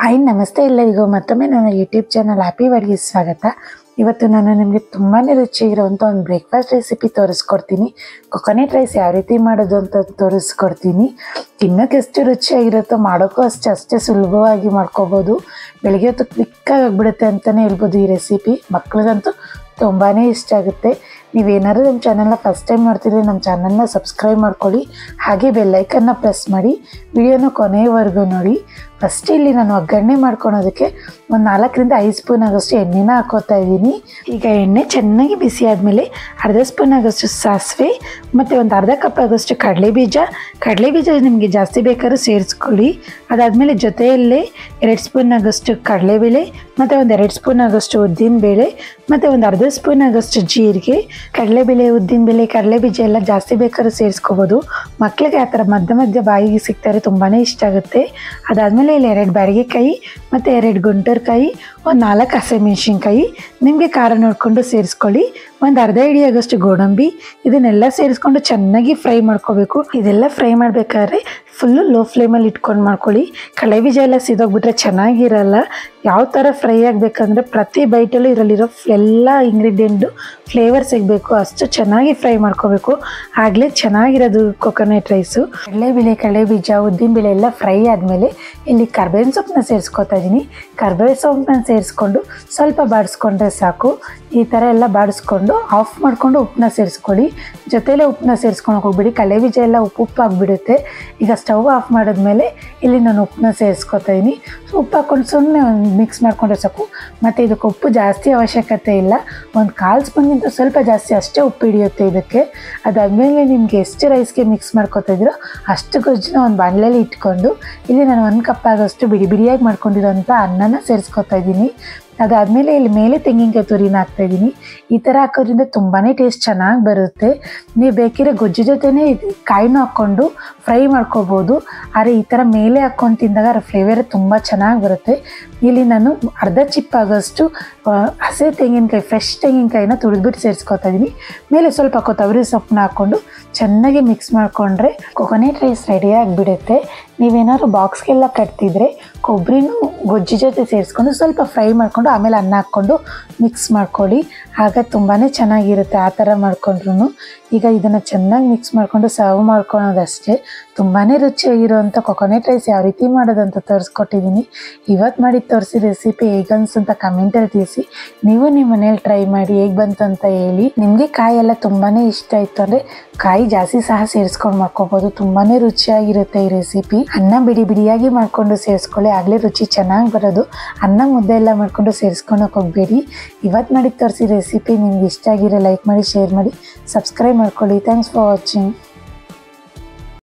Hi ನಮಸ್ತೆ ಎಲ್ಲರಿಗೂ ಮತ್ತೊಮ್ಮೆ ನನ್ನ ಯೂಟ್ಯೂಬ್ ಚಾನಲ್ ಹ್ಯಾಪಿ ವರ್ಡ್ಗೆ ಸ್ವಾಗತ. ಇವತ್ತು ನಾನು ನಿಮಗೆ ತುಂಬಾ ರುಚಿಯಾಗಿರುವಂಥ ಒಂದು ಬ್ರೇಕ್ಫಾಸ್ಟ್ ರೆಸಿಪಿ ತೋರಿಸ್ಕೊಡ್ತೀನಿ. ಕೊಕೊನೆಟ್ ರೈಸ್ ಯಾವ ರೀತಿ ಮಾಡೋದು ಅಂತ ತೋರಿಸ್ಕೊಡ್ತೀನಿ. ತಿನ್ನೋಕೆ ಎಷ್ಟು ರುಚಿಯಾಗಿರುತ್ತೋ ಮಾಡೋಕ್ಕೂ ಅಷ್ಟೇ ಸುಲಭವಾಗಿ ಮಾಡ್ಕೋಬೋದು. ಬೆಳಗ್ಗೆ ಹೊತ್ತು ಕ್ವಿಕ್ಕಾಗಿ ಆಗಿಬಿಡುತ್ತೆ ಅಂತಲೇ ಹೇಳ್ಬೋದು. ಈ ರೆಸಿಪಿ ಮಕ್ಳಿಗಂತೂ ತುಂಬಾ ಇಷ್ಟ ಆಗುತ್ತೆ. ನೀವೇನಾದ್ರು ನಮ್ಮ ಚಾನಲ್ನ ಫಸ್ಟ್ ಟೈಮ್ ನೋಡ್ತಿದ್ರೆ ನಮ್ಮ ಚಾನಲ್ನ ಸಬ್ಸ್ಕ್ರೈಬ್ ಮಾಡ್ಕೊಳ್ಳಿ, ಹಾಗೆ ಬೆಲ್ಲೈಕನ್ನ ಪ್ರೆಸ್ ಮಾಡಿ ವಿಡಿಯೋನ ಕೊನೆಯವರೆಗೂ ನೋಡಿ. ಫಸ್ಟ್ ಇಲ್ಲಿ ನಾನು ಒಗ್ಗರಣೆ ಮಾಡ್ಕೊಳೋದಕ್ಕೆ ಒಂದು 4ರಿಂದ 5 ಸ್ಪೂನ್ ಆಗೋಷ್ಟು ಎಣ್ಣೆನ ಹಾಕೋತಾ ಇದ್ದೀನಿ. ಈಗ ಎಣ್ಣೆ ಚೆನ್ನಾಗಿ ಬಿಸಿ ಆದಮೇಲೆ ಅರ್ಧ ಸ್ಪೂನ್ ಆಗೋಷ್ಟು ಸಾಸಿವೆ ಮತ್ತು ಒಂದು ಅರ್ಧ ಕಪ್ ಆಗೋಷ್ಟು ಕಡಲೆಬೀಜ ನಿಮಗೆ ಜಾಸ್ತಿ ಬೇಕಾದ್ರೂ ಸೇರಿಸ್ಕೊಳ್ಳಿ. ಅದಾದಮೇಲೆ ಜೊತೆಯಲ್ಲೇ 2 ಸ್ಪೂನ್ ಆಗೋಷ್ಟು ಕಡಲೆಬೇಳೆ ಮತ್ತು ಒಂದು 2 ಸ್ಪೂನ್ ಆಗೋಷ್ಟು ಉದ್ದಿನಬೇಳೆ ಮತ್ತು ಒಂದು ಅರ್ಧ ಸ್ಪೂನ್ ಆಗೋಷ್ಟು ಜೀರಿಗೆ. ಕಡಲೆಬೇಳೆ, ಉದ್ದಿನಬೇಳೆ, ಕಡಲೆಬೀಜ ಎಲ್ಲ ಜಾಸ್ತಿ ಬೇಕಾದ್ರೂ ಸೇರಿಸ್ಕೋಬೋದು. ಮಕ್ಕಳಿಗೆ ಆ ಥರ ಮಧ್ಯ ಬಾಯಿಗೆ ಸಿಗ್ತಾರೆ, ತುಂಬಾ ಇಷ್ಟ ಆಗುತ್ತೆ. ಅದಾದಮೇಲೆ ಇಲ್ಲಿ 2 ಬ್ಯಾಡಗಿಕಾಯಿ ಮತ್ತು 2 ಗುಂಟೂರ್ಕಾಯಿ, ಒಂದು 4 ಹಸಿಮೆಣ್ಸಿನ್ಕಾಯಿ ನಿಮಗೆ ಖಾರ ನೋಡಿಕೊಂಡು ಸೇರಿಸ್ಕೊಳ್ಳಿ. ಒಂದು ಅರ್ಧ ಹಿಡಿ ಆಗೋಷ್ಟು ಗೋಡಂಬಿ, ಇದನ್ನೆಲ್ಲ ಸೇರಿಸ್ಕೊಂಡು ಚೆನ್ನಾಗಿ ಫ್ರೈ ಮಾಡ್ಕೋಬೇಕು. ಇದೆಲ್ಲ ಫ್ರೈ ಮಾಡಬೇಕಾದ್ರೆ ಫುಲ್ಲು ಲೋ ಫ್ಲೇಮಲ್ಲಿ ಇಟ್ಕೊಂಡು ಮಾಡ್ಕೊಳ್ಳಿ. ಕಡಲೆಬೀಜ ಎಲ್ಲ ಸಿದೋಗ್ಬಿಟ್ರೆ ಚೆನ್ನಾಗಿರಲ್ಲ. ಯಾವ ಥರ ಫ್ರೈ ಆಗಬೇಕಂದ್ರೆ ಪ್ರತಿ ಬೈಟಲ್ಲೂ ಇದರಲ್ಲಿರೋ ಎಲ್ಲ ಇಂಗ್ರೀಡಿಯೆಂಟು ಫ್ಲೇವರ್ ಸಿಗಬೇಕು, ಅಷ್ಟು ಚೆನ್ನಾಗಿ ಫ್ರೈ ಮಾಡ್ಕೋಬೇಕು. ಆಗಲೇ ಚೆನ್ನಾಗಿರೋದು ಕೊಕೊನೆಟ್ ರೈಸು. ಕಡಲೆಬೀಜ, ಉದ್ದಿನಬೇಳೆ ಎಲ್ಲ ಫ್ರೈ ಆದಮೇಲೆ ಇಲ್ಲಿ ಕರ್ಬೇವಿನ ಸೊಪ್ಪನ್ನ ಸೇರಿಸ್ಕೊತಾ ಇದ್ದೀನಿ. ಕರ್ಬೇವಿನ ಸೊಪ್ಪನ್ನ ಸೇರಿಸ್ಕೊಂಡು ಸ್ವಲ್ಪ ಬಾಡಿಸ್ಕೊಂಡ್ರೆ ಸಾಕು. ಈ ಥರ ಎಲ್ಲ ಬಾಡಿಸ್ಕೊಂಡು ಆಫ್ ಮಾಡಿಕೊಂಡು ಉಪ್ಪನ್ನ ಸೇರಿಸ್ಕೊಳ್ಳಿ. ಜೊತೆಲೇ ಉಪ್ಪನ್ನ ಸೇರಿಸ್ಕೊಂಡು ಹೋಗ್ಬಿಡಿ, ಕಡಲೆಬೀಜ ಎಲ್ಲ ಉಪ್ಪು ಆಗಿಬಿಡುತ್ತೆ. ಈಗ ಸ್ಟವ್ ಆಫ್ ಮಾಡಿದ್ಮೇಲೆ ಇಲ್ಲಿ ನಾನು ಉಪ್ಪನ್ನ ಸೇರಿಸ್ಕೊತಾ ಇದ್ದೀನಿ. ಉಪ್ಪು ಹಾಕ್ಕೊಂಡು ಸುಮ್ಮನೆ ಒಂದು ಮಿಕ್ಸ್ ಮಾಡಿಕೊಂಡ್ರೆ ಸಾಕು. ಮತ್ತು ಇದಕ್ಕೆ ಉಪ್ಪು ಜಾಸ್ತಿ ಅವಶ್ಯಕತೆ ಇಲ್ಲ, ಒಂದು 1/4 ಸ್ಪೂನ್ಗಿಂತ ಸ್ವಲ್ಪ ಜಾಸ್ತಿ ಅಷ್ಟೇ ಉಪ್ಪು ಹಿಡಿಯುತ್ತೆ ಇದಕ್ಕೆ. ಅದಾದಮೇಲೆ ನಿಮಗೆ ಎಷ್ಟು ರೈಸ್ಗೆ ಮಿಕ್ಸ್ ಮಾಡ್ಕೊತಾ ಇದ್ದೀರೋ ಅಷ್ಟು ಗೊಜ್ಜನ್ನ ಒಂದು ಬಾಣಲೆಯಲ್ಲಿ ಇಟ್ಕೊಂಡು ಇಲ್ಲಿ ನಾನು 1 ಕಪ್ ಆಗೋಷ್ಟು ಬಿಡಿಯಾಗಿ ಮಾಡ್ಕೊಂಡಿರೋಂಥ ಅನ್ನನ ಸೇರಿಸ್ಕೊತಾ ಇದ್ದೀನಿ. ಅದಾದಮೇಲೆ ಇಲ್ಲಿ ಮೇಲೆ ತೆಂಗಿನಕಾಯಿ ತುರಿನ ಹಾಕ್ತಾಯಿದ್ದೀನಿ. ಈ ಥರ ಹಾಕೋದ್ರಿಂದ ತುಂಬಾ ಟೇಸ್ಟ್ ಚೆನ್ನಾಗಿ ಬರುತ್ತೆ. ನೀವು ಬೇಕಿರೋ ಗೊಜ್ಜು ಜೊತೆನೇ ಕಾಯಿನೂ ಹಾಕ್ಕೊಂಡು ಫ್ರೈ ಮಾಡ್ಕೋಬೋದು. ಆದರೆ ಈ ಥರ ಮೇಲೆ ಹಾಕ್ಕೊಂಡು ತಿಂದಾಗ ಅದರ ಫ್ಲೇವರ್ ತುಂಬ ಚೆನ್ನಾಗಿ ಬರುತ್ತೆ. ಇಲ್ಲಿ ನಾನು ಅರ್ಧ ಚಿಪ್ ಆಗೋಷ್ಟು ಹಸಿ ತೆಂಗಿನಕಾಯಿ, ಫ್ರೆಶ್ ತೆಂಗಿನಕಾಯಿನ ತುಳಿದ್ಬಿಟ್ಟು ಸೇರಿಸ್ಕೊತಾ ಇದ್ದೀನಿ. ಮೇಲೆ ಸ್ವಲ್ಪ ಕೊತ್ತಂಬರಿ ಸೊಪ್ಪನ್ನ ಹಾಕ್ಕೊಂಡು ಚೆನ್ನಾಗಿ ಮಿಕ್ಸ್ ಮಾಡಿಕೊಂಡ್ರೆ ಕೊಕೊನೆಟ್ ರೈಸ್ ರೆಡಿ ಆಗಿಬಿಡುತ್ತೆ. ನೀವೇನಾದ್ರು ಬಾಕ್ಸ್ಗೆಲ್ಲ ಕಟ್ತಿದ್ರೆ ಕೊಬ್ಬರಿನೂ ಗೊಜ್ಜು ಜೊತೆ ಸೇರಿಸ್ಕೊಂಡು ಸ್ವಲ್ಪ ಫ್ರೈ ಮಾಡಿಕೊಂಡು ಆಮೇಲೆ ಅನ್ನ ಹಾಕ್ಕೊಂಡು ಮಿಕ್ಸ್ ಮಾಡ್ಕೊಳ್ಳಿ, ಆಗ ತುಂಬಾ ಚೆನ್ನಾಗಿರುತ್ತೆ. ಆ ಥರ ಮಾಡ್ಕೊಂಡ್ರು ಈಗ ಇದನ್ನು ಚೆನ್ನಾಗಿ ಮಿಕ್ಸ್ ಮಾಡಿಕೊಂಡು ಸರ್ವ್ ಮಾಡ್ಕೊಳೋದಷ್ಟೇ. ತುಂಬಾ ರುಚಿಯಾಗಿರುವಂಥ ಕೊಕೊನೆಟ್ ರೈಸ್ ಯಾವ ರೀತಿ ಮಾಡೋದಂತ ತೋರಿಸ್ಕೊಟ್ಟಿದ್ದೀನಿ. ಇವತ್ತು ಮಾಡಿ ತೋರಿಸಿ ರೆಸಿಪಿ ಹೇಗನ್ಸು ಅಂತ ಕಮೆಂಟಲ್ಲಿ ತಿಳಿಸಿ. ನೀವು ನಿಮ್ಮ ಮನೇಲಿ ಟ್ರೈ ಮಾಡಿ ಹೇಗೆ ಬಂತು ಅಂತ ಹೇಳಿ. ನಿಮಗೆ ಕಾಯಿ ಎಲ್ಲ ತುಂಬಾ ಇಷ್ಟ ಆಯಿತು ಅಂದರೆ ಕಾಯಿ ಜಾಸ್ತಿ ಸಹ ಸೇರಿಸ್ಕೊಂಡು ಮಾಡ್ಕೋಬೋದು. ತುಂಬಾ ರುಚಿಯಾಗಿರುತ್ತೆ ಈ ರೆಸಿಪಿ. ಅನ್ನ ಬಿಡಿಯಾಗಿ ಮಾಡಿಕೊಂಡು ಸೇರಿಸ್ಕೊಳ್ಳಿ, ಆಗಲೇ ರುಚಿ ಚೆನ್ನಾಗಿ ಬರೋದು. ಅನ್ನ ಮುದ್ದೆ ಎಲ್ಲ ಮಾಡಿಕೊಂಡು ಸೇರಿಸ್ಕೊಳಕ್ಕೆ ಹೋಗಬೇಡಿ. ಇವತ್ತು ಮಾಡಿ ತೋರಿಸಿ ರೆಸಿಪಿ ನಿಮ್ಗೆ ಇಷ್ಟ ಆಗಿರೋ ಲೈಕ್ ಮಾಡಿ, ಶೇರ್ ಮಾಡಿ, ಸಬ್ಸ್ಕ್ರೈಬ್ ಮಾಡ್ಕೊಳ್ಳಿ. Thanks for watching.